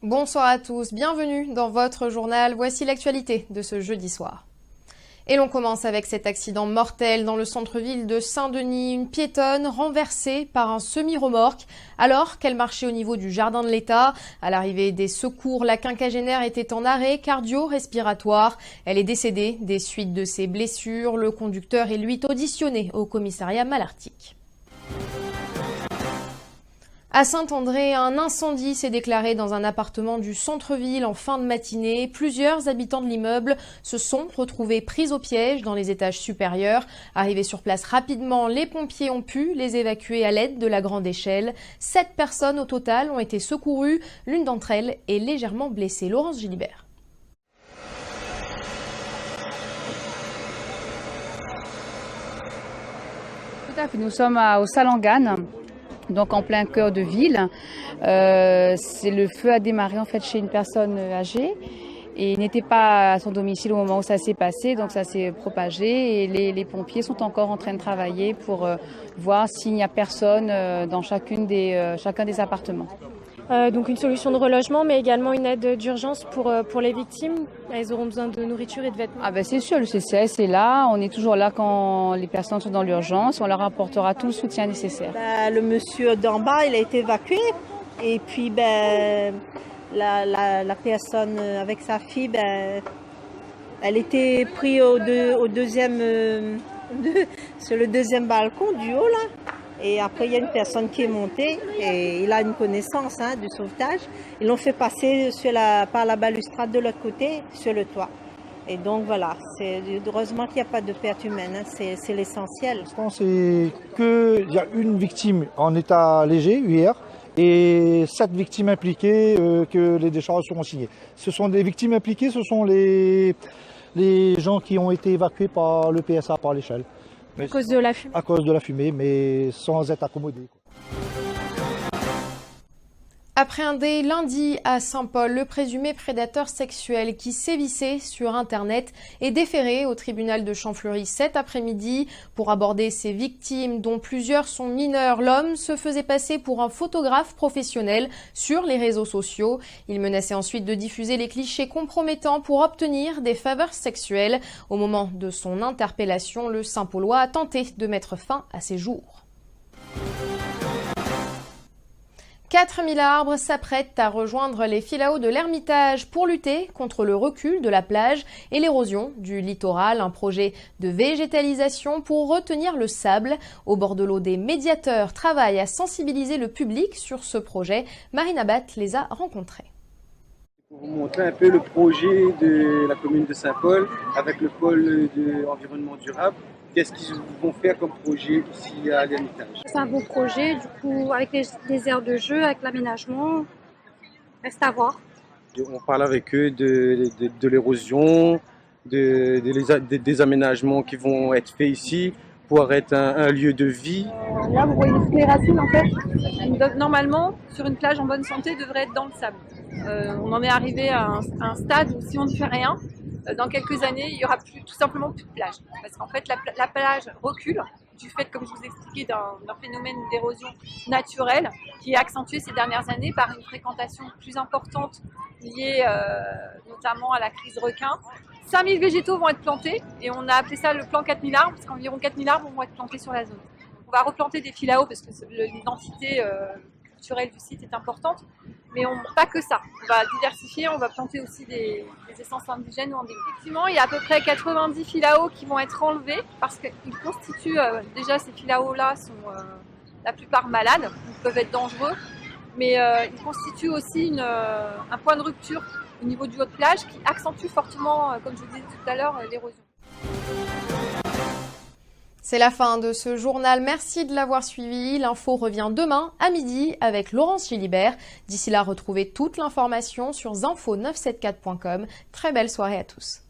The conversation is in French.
Bonsoir à tous, bienvenue dans votre journal. Voici l'actualité de ce jeudi soir. Et l'on commence avec cet accident mortel dans le centre-ville de Saint-Denis. Une piétonne renversée par un semi-remorque alors qu'elle marchait au niveau du jardin de l'État. À l'arrivée des secours, la quinquagénaire était en arrêt cardio-respiratoire. Elle est décédée des suites de ses blessures. Le conducteur est lui auditionné au commissariat Malartic. À Saint-André, un incendie s'est déclaré dans un appartement du centre-ville en fin de matinée. Plusieurs habitants de l'immeuble se sont retrouvés pris au piège dans les étages supérieurs. Arrivés sur place rapidement, les pompiers ont pu les évacuer à l'aide de la grande échelle. 7 personnes au total ont été secourues. L'une d'entre elles est légèrement blessée. Laurence Gilibert. Tout à fait. Nous sommes au Salangan, donc en plein cœur de ville. Le feu a démarré en fait chez une personne âgée et il n'était pas à son domicile au moment où ça s'est passé, donc ça s'est propagé et les pompiers sont encore en train de travailler pour voir s'il n'y a personne dans chacun des appartements. Donc une solution de relogement, mais également une aide d'urgence pour les victimes. Elles auront besoin de nourriture et de vêtements. Ah ben c'est sûr, le CCS est là, on est toujours là quand les personnes sont dans l'urgence, on leur apportera tout le soutien nécessaire. Le monsieur d'en bas, il a été évacué et puis la personne avec sa fille, elle était prise au deuxième, sur le deuxième balcon du haut là. Et après, il y a une personne qui est montée et il a une connaissance du sauvetage. Ils l'ont fait passer par la balustrade de l'autre côté, sur le toit. Et donc voilà, heureusement qu'il n'y a pas de perte humaine, c'est l'essentiel. Je pense qu'il y a une victime en état léger hier et 7 victimes impliquées que les décharges seront signées. Ce sont des victimes impliquées, ce sont les gens qui ont été évacués par le PSA, par l'échelle. À cause de la fumée. À cause de la fumée, mais sans être accommodés. Appréhendé lundi à Saint-Paul, le présumé prédateur sexuel qui sévissait sur Internet est déféré au tribunal de Champfleury cet après-midi pour aborder ses victimes dont plusieurs sont mineurs. L'homme se faisait passer pour un photographe professionnel sur les réseaux sociaux. Il menaçait ensuite de diffuser les clichés compromettants pour obtenir des faveurs sexuelles. Au moment de son interpellation, le Saint-Paulois a tenté de mettre fin à ses jours. 4000 arbres s'apprêtent à rejoindre les filaos de l'Ermitage pour lutter contre le recul de la plage et l'érosion du littoral. Un projet de végétalisation pour retenir le sable. Au bord de l'eau, des médiateurs travaillent à sensibiliser le public sur ce projet. Marina Batt les a rencontrés. Pour vous montrer un peu le projet de la commune de Saint-Paul avec le pôle de environnement durable. Qu'est-ce qu'ils vont faire comme projet ici à l'Ermitage? C'est un beau projet, du coup, avec des aires de jeu, avec l'aménagement. Reste à voir. On parle avec eux de l'érosion, des aménagements qui vont être faits ici pour être un lieu de vie. Là, vous voyez toutes les racines, en fait. Normalement, sur une plage en bonne santé, devrait être dans le sable. On en est arrivé à un stade où si on ne fait rien, dans quelques années, il n'y aura tout simplement plus de plage. Parce qu'en fait, la plage recule du fait, comme je vous expliquais, d'un phénomène d'érosion naturelle qui est accentué ces dernières années par une fréquentation plus importante liée notamment à la crise requin. 5000 végétaux vont être plantés et on a appelé ça le plan 4000 arbres parce qu'environ 4000 arbres vont être plantés sur la zone. On va replanter des filaos parce que l'identité culturelle du site est importante. Mais pas que ça, on va diversifier, on va planter aussi des essences indigènes ou endémiques. Effectivement, il y a à peu près 90 filaos qui vont être enlevés parce qu'ils constituent, déjà ces filaos-là sont la plupart malades, donc peuvent être dangereux, mais ils constituent aussi un point de rupture au niveau du haut de plage qui accentue fortement, comme je vous disais tout à l'heure, l'érosion. C'est la fin de ce journal. Merci de l'avoir suivi. L'info revient demain à midi avec Laurence Gilibert. D'ici là, retrouvez toute l'information sur zinfo974.com. Très belle soirée à tous.